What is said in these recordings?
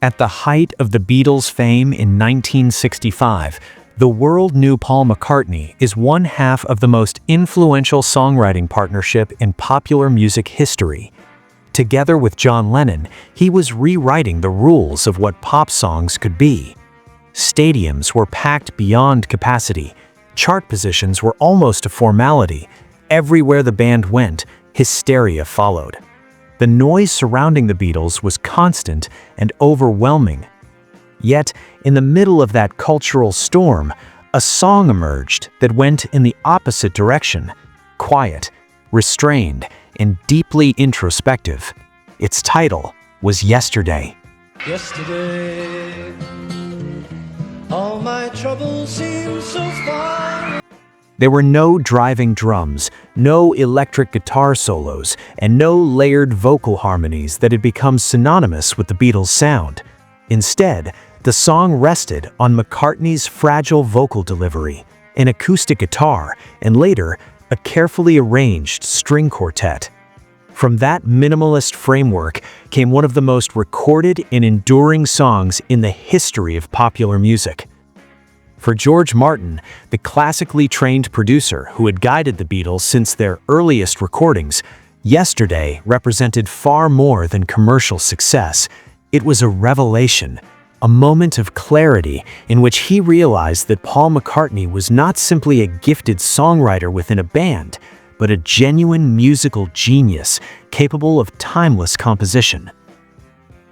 At the height of the Beatles' fame in 1965, the world knew Paul McCartney is one half of the most influential songwriting partnership in popular music history. Together with John Lennon, he was rewriting the rules of what pop songs could be. Stadiums were packed beyond capacity. Chart positions were almost a formality. Everywhere the band went, hysteria followed. The noise surrounding the Beatles was constant and overwhelming. Yet, in the middle of that cultural storm, a song emerged that went in the opposite direction, quiet, restrained, and deeply introspective. Its title was Yesterday. Yesterday, all my troubles seem so far. There were no driving drums, no electric guitar solos, and no layered vocal harmonies that had become synonymous with the Beatles' sound. Instead, the song rested on McCartney's fragile vocal delivery, an acoustic guitar, and later, a carefully arranged string quartet. From that minimalist framework came one of the most recorded and enduring songs in the history of popular music. For George Martin, the classically trained producer who had guided the Beatles since their earliest recordings, Yesterday represented far more than commercial success. It was a revelation, a moment of clarity in which he realized that Paul McCartney was not simply a gifted songwriter within a band, but a genuine musical genius capable of timeless composition.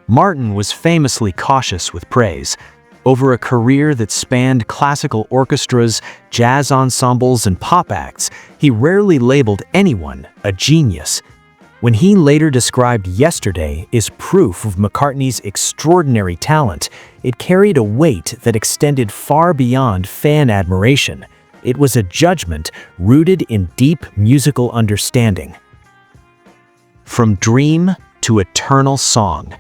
Martin was famously cautious with praise. Over a career that spanned classical orchestras, jazz ensembles, and pop acts, he rarely labeled anyone a genius. When he later described Yesterday as proof of McCartney's extraordinary talent, it carried a weight that extended far beyond fan admiration. It was a judgment rooted in deep musical understanding. From dream to eternal song.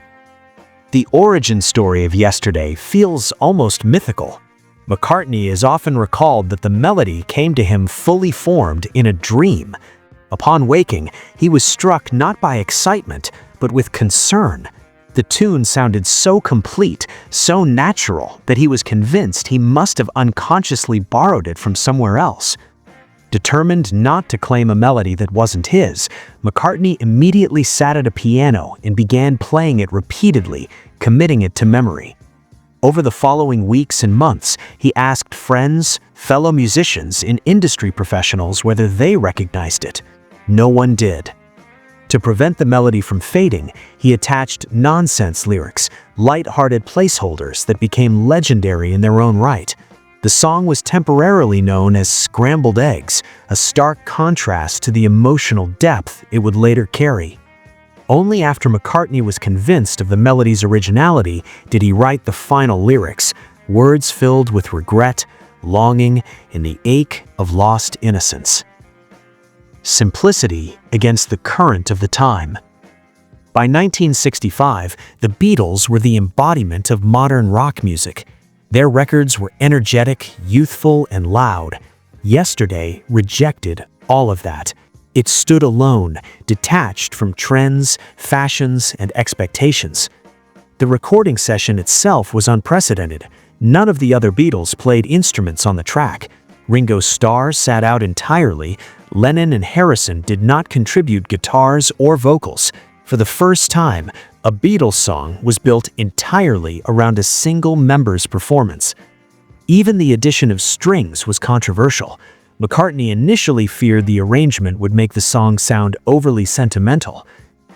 The origin story of Yesterday feels almost mythical. McCartney is often recalled that the melody came to him fully formed in a dream. Upon waking, he was struck not by excitement, but with concern. The tune sounded so complete, so natural, that he was convinced he must have unconsciously borrowed it from somewhere else. Determined not to claim a melody that wasn't his, McCartney immediately sat at a piano and began playing it repeatedly, committing it to memory. Over the following weeks and months, he asked friends, fellow musicians, and industry professionals whether they recognized it. No one did. To prevent the melody from fading, he attached nonsense lyrics, light-hearted placeholders that became legendary in their own right. The song was temporarily known as Scrambled Eggs, a stark contrast to the emotional depth it would later carry. Only after McCartney was convinced of the melody's originality did he write the final lyrics, words filled with regret, longing, and the ache of lost innocence. Simplicity against the current of the time. By 1965, the Beatles were the embodiment of modern rock music. Their records were energetic, youthful, and loud. Yesterday rejected all of that. It stood alone, detached from trends, fashions, and expectations. The recording session itself was unprecedented. None of the other Beatles played instruments on the track. Ringo Starr sat out entirely. Lennon and Harrison did not contribute guitars or vocals. For the first time, a Beatles song was built entirely around a single member's performance. Even the addition of strings was controversial. McCartney initially feared the arrangement would make the song sound overly sentimental.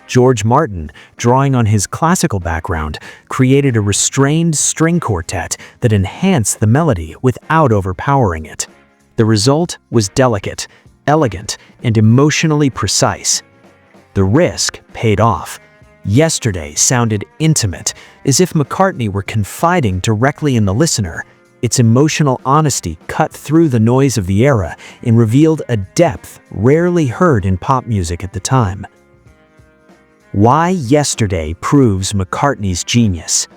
George Martin, drawing on his classical background, created a restrained string quartet that enhanced the melody without overpowering it. The result was delicate, elegant, and emotionally precise. The risk paid off. Yesterday sounded intimate, as if McCartney were confiding directly in the listener. Its emotional honesty cut through the noise of the era and revealed a depth rarely heard in pop music at the time. Why Yesterday proves McCartney's genius.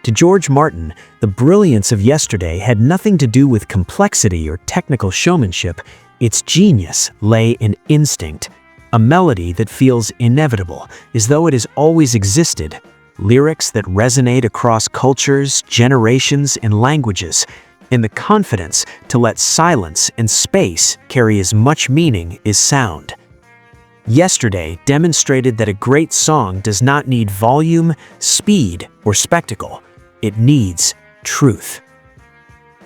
To George Martin, the brilliance of Yesterday had nothing to do with complexity or technical showmanship. Its genius lay in instinct, a melody that feels inevitable, as though it has always existed. lyrics that resonate across cultures, generations, and languages, and the confidence to let silence and space carry as much meaning as sound. Yesterday demonstrated that a great song does not need volume, speed, or spectacle. It needs truth.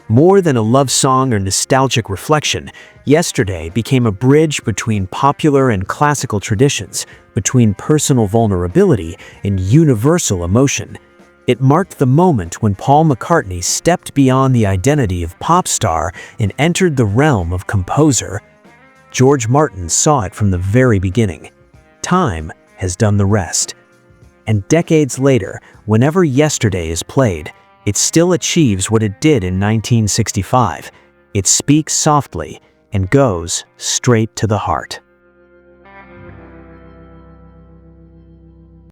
More than a love song or nostalgic reflection, Yesterday became a bridge between popular and classical traditions, between personal vulnerability and universal emotion. It marked the moment when Paul McCartney stepped beyond the identity of pop star and entered the realm of composer. George Martin saw it from the very beginning. Time has done the rest. And decades later, whenever Yesterday is played, it still achieves what it did in 1965. It speaks softly and goes straight to the heart.